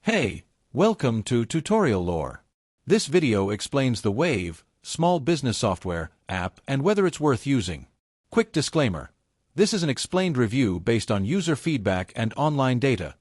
Hey, welcome to Tutorial Lore. This video explains the Wave, small business software, app and whether it's worth using. Quick disclaimer. This is an explained review based on user feedback and online data,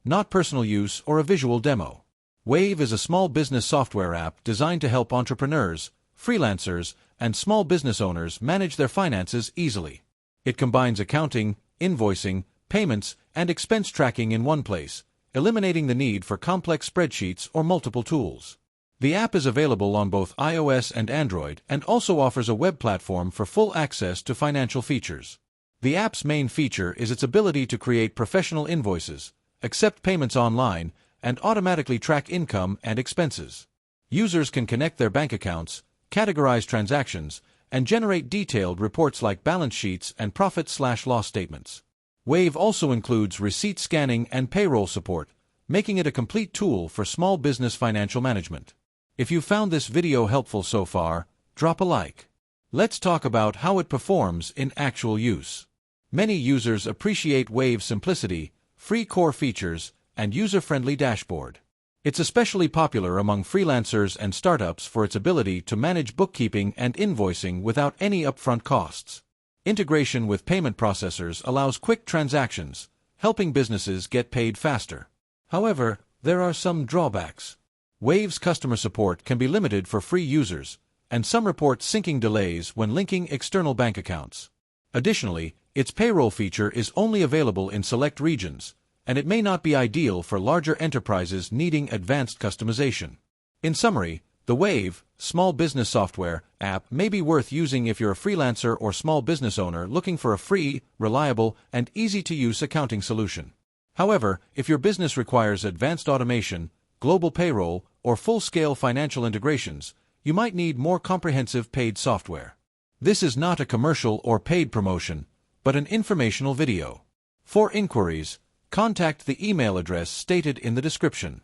not personal use or a visual demo. Wave is a small business software app designed to help entrepreneurs, freelancers, and small business owners manage their finances easily. It combines accounting, invoicing, payments, and expense tracking in one place, eliminating the need for complex spreadsheets or multiple tools. The app is available on both iOS and Android and also offers a web platform for full access to financial features. The app's main feature is its ability to create professional invoices, accept payments online, and automatically track income and expenses. Users can connect their bank accounts, categorize transactions, and generate detailed reports like balance sheets and profit/loss statements. Wave also includes receipt scanning and payroll support, making it a complete tool for small business financial management. If you found this video helpful so far, drop a like. Let's talk about how it performs in actual use. Many users appreciate Wave's simplicity, free core features, and user-friendly dashboard. It's especially popular among freelancers and startups for its ability to manage bookkeeping and invoicing without any upfront costs. Integration with payment processors allows quick transactions, helping businesses get paid faster. However, there are some drawbacks. Wave's customer support can be limited for free users, and some report syncing delays when linking external bank accounts. Additionally, its payroll feature is only available in select regions, and it may not be ideal for larger enterprises needing advanced customization. In summary, the Wave, small business software, app may be worth using if you're a freelancer or small business owner looking for a free, reliable, and easy-to-use accounting solution. However, if your business requires advanced automation, global payroll, or full-scale financial integrations, you might need more comprehensive paid software. This is not a commercial or paid promotion, but an informational video. For inquiries, contact the email address stated in the description.